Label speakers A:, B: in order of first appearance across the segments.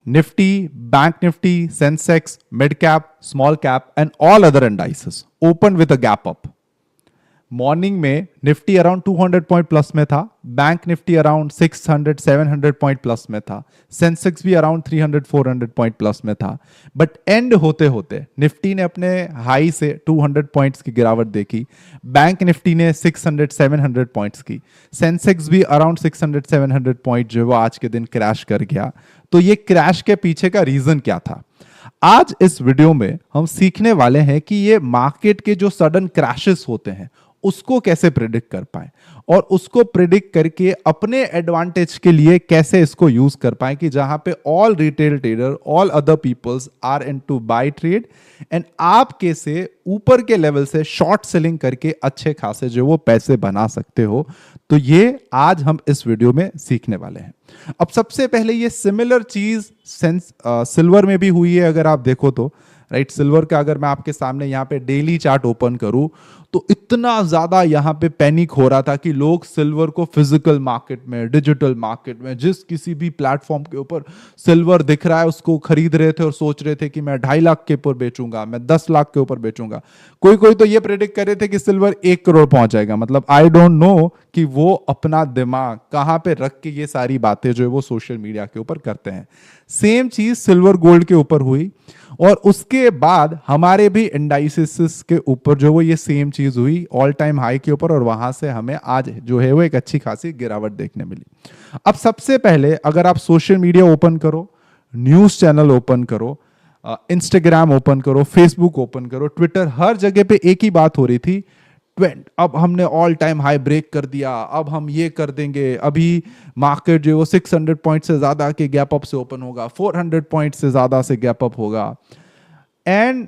A: Nifty, Bank Nifty, Sensex, Mid Cap, Small Cap, and all other indices opened with a gap up. Morning में Nifty around 200 point plus में था, bank Nifty around 600 700 point plus में था, Sensex भी around 300 400 point plus में था. But and होते होते निफ्टी ने अपने हाई से 200 पॉइंट्स की गिरावट देखी, बैंक निफ्टी ने 600 700 पॉइंट्स की, सेंसेक्स भी अराउंड 600 700 पॉइंट जो वो आज के दिन क्रैश कर गया. तो ये क्रैश के पीछे का रीजन क्या था? आज इस वीडियो में हम सीखने वाले हैं कि ये मार्केट के जो सडन क्रैशेस होते हैं उसको कैसे प्रिडिक्ट कर पाए और उसको प्रिडिक्ट करके अपने एडवांटेज के लिए कैसे इसको यूज कर पाए कि जहां पे all retail trader, all other peoples are into buy trade and आप कैसे ऊपर के लेवल से शॉर्ट सेलिंग करके अच्छे खासे जो वो पैसे बना सकते हो. तो ये आज हम इस वीडियो में सीखने वाले हैं. अब सबसे पहले ये सिमिलर चीज सिल्वर में भी हुई है. अगर आप देखो तो राइट, सिल्वर का अगर मैं आपके सामने यहाँ पे डेली चार्ट ओपन करूं तो इतना ज्यादा यहाँ पे पैनिक हो रहा था कि लोग सिल्वर को फिजिकल मार्केट में, डिजिटल मार्केट में, जिस किसी भी प्लेटफॉर्म के ऊपर सिल्वर दिख रहा है उसको खरीद रहे थे और सोच रहे थे कि मैं 2.5 लाख के ऊपर बेचूंगा, मैं 10 लाख के ऊपर बेचूंगा. कोई कोई तो ये प्रेडिक्ट कर रहे थे कि सिल्वर 1 करोड़ पहुंच जाएगा. मतलब आई डोंट नो कि वो अपना दिमाग कहां पे रख के ये सारी बातें जो है वो सोशल मीडिया के ऊपर करते हैं. सेम चीज सिल्वर गोल्ड के ऊपर हुई और उसके बाद हमारे भी इंडाइसिस के ऊपर जो वो ये सेम चीज हुई ऑल टाइम हाई के ऊपर और वहां से हमें आज जो है वो एक अच्छी खासी गिरावट देखने मिली. अब सबसे पहले अगर आप सोशल मीडिया ओपन करो, न्यूज चैनल ओपन करो, इंस्टाग्राम ओपन करो, फेसबुक ओपन करो, ट्विटर, हर जगह पे एक ही बात हो रही थी, अब हमने ऑल टाइम हाई ब्रेक कर दिया, अब हम ये कर देंगे, अभी मार्केट जो वो 600 पॉइंट से ज्यादा के गैप अप से ओपन होगा, 400 पॉइंट से ज्यादा से गैप अप होगा. एंड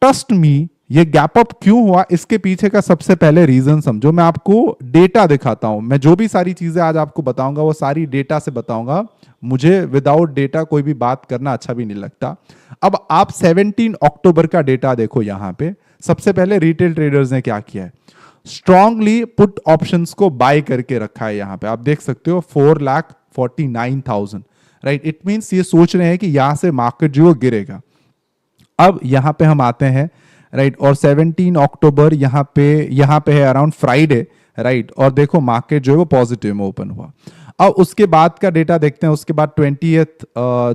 A: ट्रस्ट मी, ये गैप अप क्यों हुआ इसके पीछे का सबसे पहले रीजन समझो. मैं आपको डेटा दिखाता हूं. मैं जो भी सारी चीजें आज आपको बताऊंगा वो सारी डेटा से बताऊंगा. मुझे विदाउट डेटा कोई भी बात करना अच्छा भी नहीं लगता. अब आप 17 अक्टूबर का डेटा देखो. यहां पे सबसे पहले रिटेल ट्रेडर्स ने क्या किया है, स्ट्रांगली पुट ऑप्शंस को बाय करके रखा है. यहां पे आप देख सकते हो 4,49,000, राइट. इट मींस ये सोच रहे हैं कि यहां से मार्केट जो वो गिरेगा. अब यहां पे हम आते हैं, राइट, और 17 अक्टूबर यहां पे है अराउंड फ्राइडे, राइट, और देखो मार्केट जो है वो पॉजिटिव में ओपन हुआ. अब उसके बाद का डेटा देखते हैं. उसके बाद 20th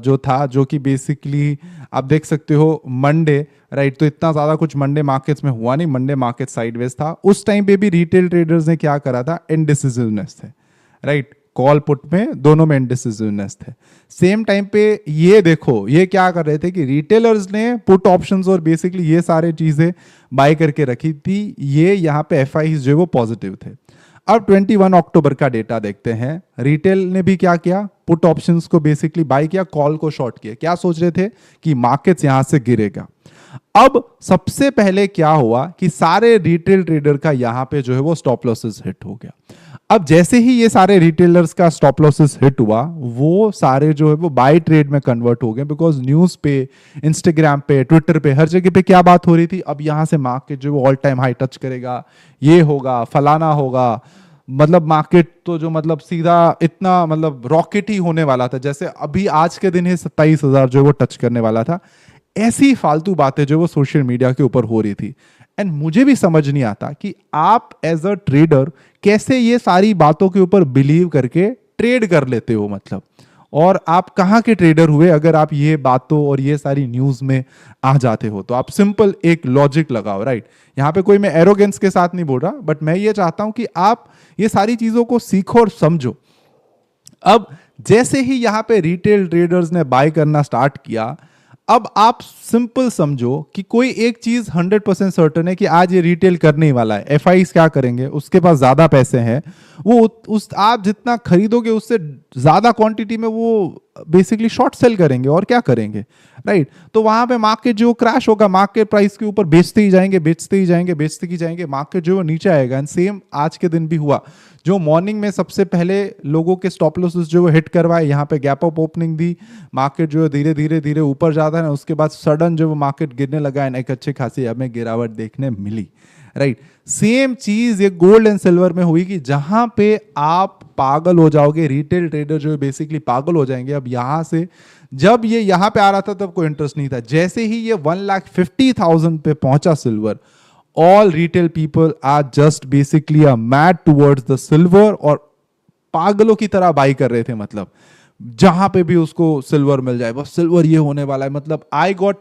A: जो था, जो कि बेसिकली आप देख सकते हो मंडे, राइट. तो इतना ज्यादा कुछ मंडे मार्केट्स में हुआ नहीं, मंडे मार्केट साइडवेज था. उस टाइम पे भी रिटेल ट्रेडर्स ने क्या करा था, इनडिसिसिवनेस थे, राइट. कॉल पुट में दोनों में इनडिसिसिवनेस थे. सेम टाइम पे ये देखो ये क्या कर रहे थे कि रिटेलर्स ने पुट ऑप्शंस और बेसिकली ये सारे चीजें बाय करके रखी थी. ये यहाँ पे एफआईज जो है वो पॉजिटिव थे. अब 21 अक्टूबर का डेटा देखते हैं. रिटेल ने भी क्या किया, पुट ऑप्शंस को बेसिकली बाय किया, कॉल को शॉर्ट किया. क्या सोच रहे थे कि मार्केट्स यहां से गिरेगा. अब सबसे पहले क्या हुआ कि सारे रिटेल ट्रेडर का यहां पे जो है वो स्टॉप लॉसेस हिट हो गया. अब जैसे ही ये सारे रिटेलर्स का स्टॉप लॉसेस हिट हुआ, वो सारे जो है वो बाय ट्रेड में कन्वर्ट हो गए. बिकॉज न्यूज पे, इंस्टाग्राम पे, ट्विटर पे, हर जगह पे क्या बात हो रही थी, अब यहां से मार्केट जो ऑल टाइम हाई टच करेगा, ये होगा, फलाना होगा. मतलब मार्केट तो जो मतलब सीधा इतना मतलब रॉकेट ही होने वाला था, जैसे अभी आज के दिन ही 27,000 जो वो टच करने वाला था. ऐसी फालतू बातें जो वो सोशल मीडिया के ऊपर हो रही थी. एंड मुझे भी समझ नहीं आता कि आप एज अ ट्रेडर कैसे ये सारी बातों के ऊपर बिलीव करके ट्रेड कर लेते हो. मतलब और आप कहाँ के ट्रेडर हुए अगर आप ये बातों और ये सारी न्यूज में आ जाते हो. तो आप सिंपल एक लॉजिक लगाओ, राइट. यहाँ पे कोई मैं एरोगेंस के साथ नहीं बोल रहा, बट मैं ये चाहता हूं कि आप ये सारी चीजों को सीखो और समझो. अब जैसे ही यहाँ पे रिटेल ट्रेडर्स ने बाय करना स्टार्ट किया, अब आप सिंपल समझो कि कोई एक चीज 100% सर्टन है कि आज ये रिटेल करने ही वाला है. एफआईज क्या करेंगे, उसके पास ज्यादा पैसे हैं, वो उस आप जितना खरीदोगे उससे ज्यादा क्वांटिटी में वो बेसिकली शॉर्ट सेल करेंगे. और क्या करेंगे, राइट. तो वहां पे मार्केट जो क्रैश होगा, मार्केट प्राइस के ऊपर बेचते ही जाएंगे, बेचते ही जाएंगे, बेचते ही जाएंगे, मार्केट जो है नीचे आएगा. एंड सेम आज के दिन भी हुआ. जो मॉर्निंग में सबसे पहले लोगों के स्टॉप लॉसेस जो वो हिट करवाए, यहाँ पे गैप अप ओपनिंग दी, मार्केट जो है धीरे धीरे धीरे ऊपर जाता है. उसके बाद सडन जो वो मार्केट गिरने लगा एंड एक अच्छी खासी हमें गिरावट देखने मिली, राइट. सेम चीज ये गोल्ड एंड सिल्वर में हुई कि जहां पे आप पागल हो जाओगे, रिटेल ट्रेडर जो है बेसिकली पागल हो जाएंगे. अब यहां से जब ये यहां पे आ रहा था तब कोई इंटरेस्ट नहीं था, जैसे ही ये 1,50,000 पे पहुंचा silver, all retail people are just basically mad towards the silver, और पागलों की तरह बाई कर रहे थे। मतलब जहां पे भी उसको सिल्वर मिल जाए, बस सिल्वर ये होने वाला है। मतलब आई गॉट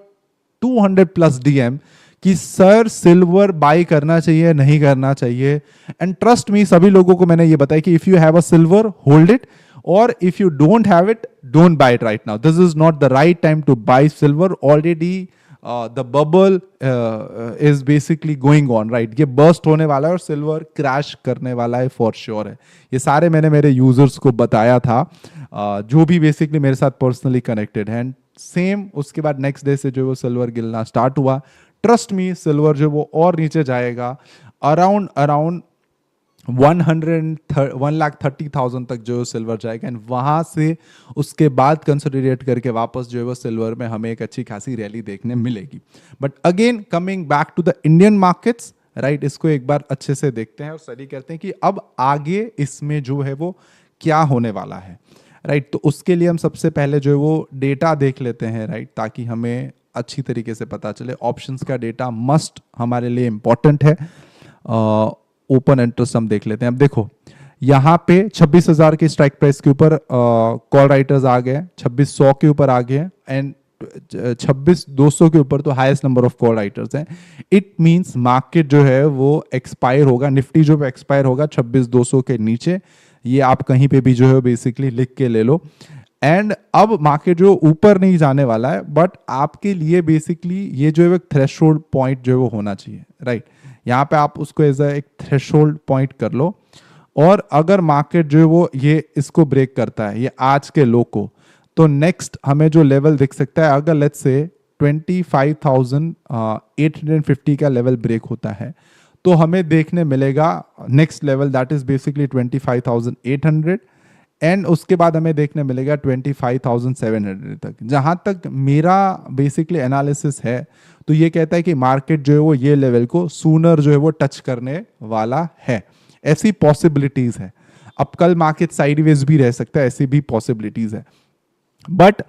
A: 200 प्लस डीएम कि सर सिल्वर बाई करना चाहिए नहीं करना चाहिए। एंड ट्रस्ट मी, सभी लोगों को मैंने ये बताया कि if you have a silver hold it, और if you don't have it don't buy it right now. This is not the right time to buy silver. Already the bubble is basically going on, right. ये burst होने वाला है और silver crash करने वाला है for sure है। ये सारे मैंने मेरे यूजर्स को बताया था, जो भी बेसिकली मेरे साथ पर्सनली कनेक्टेड है। सेम उसके बाद नेक्स्ट डे से जो वो सिल्वर गिरना स्टार्ट हुआ। ट्रस्ट मी, सिल्वर जो वो और नीचे जाएगा, अराउंड 1,30,000 तक जो सिल्वर जाएगा, एंड वहां से उसके बाद कंसोलिडेट करके वापस जो है वो सिल्वर में हमें एक अच्छी खासी रैली देखने मिलेगी। But again coming back to the Indian markets, right, इसको एक बार अच्छे से देखते हैं और स्टडी करते हैं कि अब आगे इसमें जो है वो क्या होने वाला है, राइट। तो उसके लिए हम सबसे पहले जो है वो डेटा देख लेते हैं, राइट, ताकि हमें अच्छी तरीके से पता चले। ऑप्शंस का डेटा मस्ट हमारे लिए इंपॉर्टेंट है। ओपन इंटरेस्ट हम देख लेते हैं। अब देखो यहाँ पे 26,000 के स्ट्राइक प्राइस के ऊपर कॉल राइटर्स आ गए, 2600 के ऊपर आ गए, एंड 26,200 के ऊपर तो highest number of call writers हैं। इट मींस मार्केट जो है वो एक्सपायर होगा, निफ्टी जो एक्सपायर होगा 26,200 के नीचे। ये आप कहीं पे भी जो है बेसिकली लिख के ले लो। एंड अब मार्केट जो ऊपर नहीं जाने वाला है, बट आपके लिए बेसिकली ये जो है एक थ्रेशोल्ड पॉइंट जो है वो होना चाहिए, राइट। यहाँ पे आप उसको एज एक थ्रेशोल्ड पॉइंट कर लो, और अगर मार्केट जो है वो ये इसको ब्रेक करता है, ये आज के लो को, तो नेक्स्ट हमें जो लेवल दिख सकता है, अगर लेट्स से 25,850 का लेवल ब्रेक होता है, तो हमें देखने मिलेगा next level that is basically 25,800, and उसके बाद हमें देखने मिलेगा 25,700 तक। जहां तक मेरा बेसिकली एनालिसिस है, तो ये कहता है कि मार्केट जो है वो ये लेवल को सूनर जो है वो टच करने वाला है। ऐसी पॉसिबिलिटीज है। अब कल मार्केट साइडवेज भी रह सकता है, ऐसी भी पॉसिबिलिटीज है। बट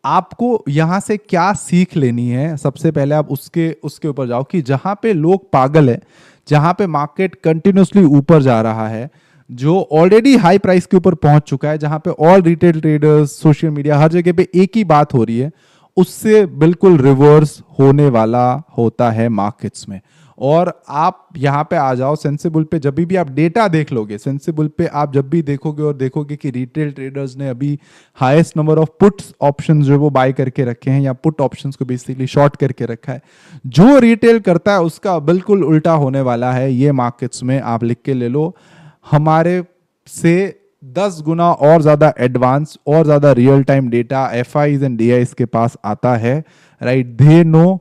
A: आपको यहां से क्या सीख लेनी है, सबसे पहले आप उसके ऊपर जाओ कि जहां पे लोग पागल है, जहां पे मार्केट कंटिन्यूसली ऊपर जा रहा है, जो ऑलरेडी हाई प्राइस के ऊपर पहुंच चुका है, जहां पे all retail traders, social media, हर जगह पे एक ही बात हो रही है, उससे बिल्कुल रिवर्स होने वाला होता है मार्केट्स में। और आप यहां पे आ जाओ सेंसिबल पे, जब भी आप डेटा देख लोगे, सेंसिबल पे आप जब भी देखोगे और देखोगे कि रिटेल ट्रेडर्स ने अभी highest number of puts options जो वो बाय करके रखे हैं, या पुट ऑप्शंस को बेसिकली शॉर्ट करके रखा है। जो रिटेल करता है उसका बिल्कुल उल्टा होने वाला है ये मार्केट्स में। आप लिख के ले लो, हमारे से 10 गुना और ज्यादा एडवांस और ज्यादा real time data FIIs and DIs के पास आता है, राइट। दे नो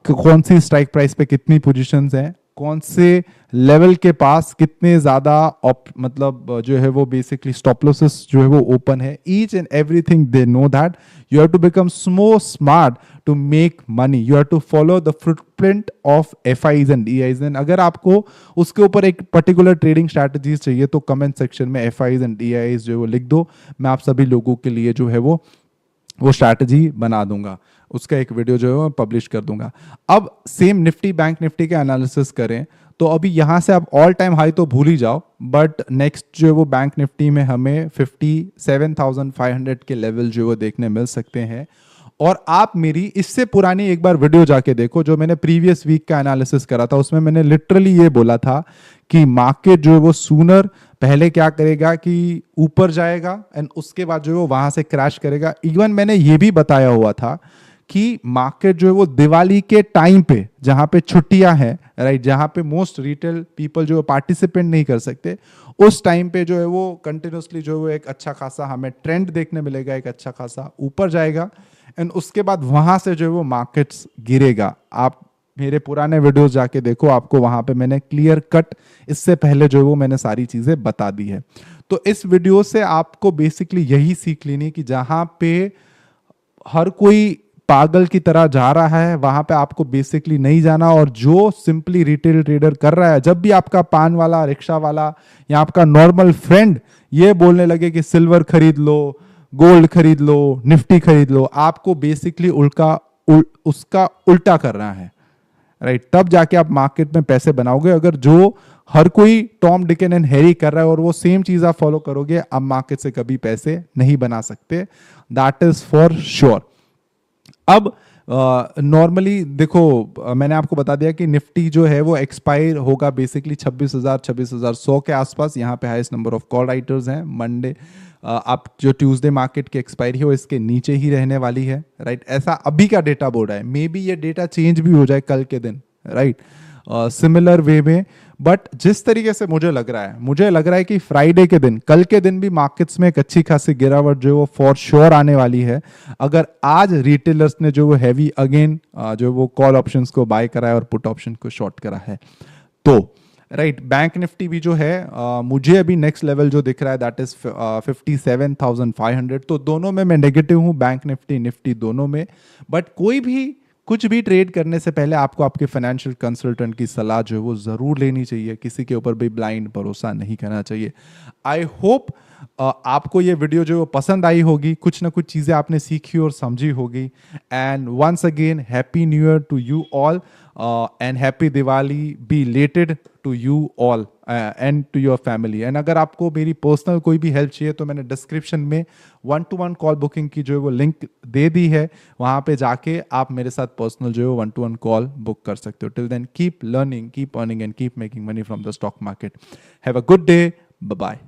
A: कौन सी स्ट्राइक प्राइस पे कितनी पोजीशंस हैं, कौन से लेवल के पास कितने ज्यादा मतलब जो है वो बेसिकली स्टॉप लॉसेस जो है वो ओपन है। Each and everything they know that. You have to become more smart to make money. You have to follow the footprint of FIIs and DIIs. And अगर आपको उसके ऊपर एक पर्टिकुलर ट्रेडिंग स्ट्रैटेजीज चाहिए तो कमेंट सेक्शन में FIIs and DIs जो है वो लिख दो। मैं आप सभी लोगों के लिए जो है वो स्ट्रैटेजी बना दूंगा, उसका एक वीडियो जो है वो पब्लिश कर दूंगा। अब सेम निफ्टी बैंक निफ्टी के एनालिसिस करें तो अभी यहां से आप ऑल टाइम हाई तो भूल ही जाओ, बट नेक्स्ट जो है वो बैंक निफ्टी में हमें 57,500 के लेवल जो है वो देखने मिल सकते हैं। और आप मेरी इससे पुरानी एक बार वीडियो जाके देखो, जो मैंने प्रीवियस वीक का एनालिसिस करा था, उसमें मैंने लिटरली ये बोला था कि मार्केट जो है वो सूनर पहले क्या करेगा कि ऊपर जाएगा एंड उसके बाद जो है वो वहां से क्रैश करेगा। इवन मैंने ये भी बताया हुआ था कि मार्केट जो है वो दिवाली के टाइम पे, जहां पे छुट्टियां हैं, राइट, जहां पे मोस्ट रिटेल पीपल जो पार्टिसिपेट नहीं कर सकते, उस टाइम पे जो है वो कंटिन्यूसली जो है वो एक अच्छा खासा हमें ट्रेंड देखने मिलेगा, एक अच्छा खासा ऊपर जाएगा एंड उसके बाद वहां से जो है वो मार्केट्स गिरेगा। आप मेरे पुराने वीडियोस जाके देखो, आपको वहां पे मैंने क्लियर कट इससे पहले जो है वो मैंने सारी चीजें बता दी है। तो इस वीडियो से आपको बेसिकली यही सीख लेनी कि जहां पे हर कोई पागल की तरह जा रहा है वहां पे आपको बेसिकली नहीं जाना। और जो सिंपली रिटेल ट्रेडर कर रहा है, जब भी आपका पान वाला, रिक्शा वाला या आपका नॉर्मल फ्रेंड ये बोलने लगे कि सिल्वर खरीद लो, गोल्ड खरीद लो, निफ्टी खरीद लो, आपको बेसिकली उसका उल्टा करना है, राइट? तब जाके आप मार्केट में पैसे बनाओगे। अगर जो हर कोई टॉम डिकन एंड हैरी कर रहा है और वो सेम चीज आप फॉलो करोगे, आप मार्केट से कभी पैसे नहीं बना सकते, दैट इज फॉर श्योर। अब नॉर्मली देखो, मैंने आपको बता दिया कि निफ्टी जो है वो एक्सपायर होगा बेसिकली 26,100 के आसपास। यहाँ पे highest number of call writers हैं। मंडे आप जो ट्यूसडे मार्केट की एक्सपायरी है वो इसके नीचे ही रहने वाली है, राइट? ऐसा अभी का डेटा बोल रहा है, मे बी ये डेटा चेंज भी हो जाए कल के दिन, राइट? सिमिलर वे में, बट जिस तरीके से मुझे लग रहा है कि फ्राइडे के दिन, कल के दिन भी मार्केट्स में एक अच्छी खासी गिरावट जो वो फॉर श्योर आने वाली है। अगर आज रिटेलर्स ने जो वो हैवी अगेन जो वो कॉल ऑप्शंस को बाय करा है और पुट ऑप्शन को शॉर्ट करा है, तो राइट, बैंक निफ्टी भी जो है मुझे अभी नेक्स्ट लेवल जो दिख रहा है दैट इज 57,500। तो दोनों में मैं नेगेटिव हूं, बैंक निफ्टी निफ्टी दोनों में। बट कोई भी कुछ भी ट्रेड करने से पहले आपको आपके फाइनेंशियल कंसल्टेंट की सलाह जो है वो जरूर लेनी चाहिए। किसी के ऊपर भी ब्लाइंड भरोसा नहीं करना चाहिए। आई होप आपको ये वीडियो जो पसंद आई होगी, कुछ ना कुछ चीजें आपने सीखी और समझी होगी। And once again happy new year to you all and happy Diwali be related to you all and to your family. And अगर आपको मेरी पर्सनल कोई भी हेल्प चाहिए तो मैंने डिस्क्रिप्शन में 1-to-1 कॉल बुकिंग की जो है वो लिंक दे दी है, वहां पे जाके आप मेरे साथ पर्सनल जो है 1-to-1 कॉल बुक कर सकते हो। Till then keep learning, keep earning and keep making money from the stock market. Have a good day, bye bye.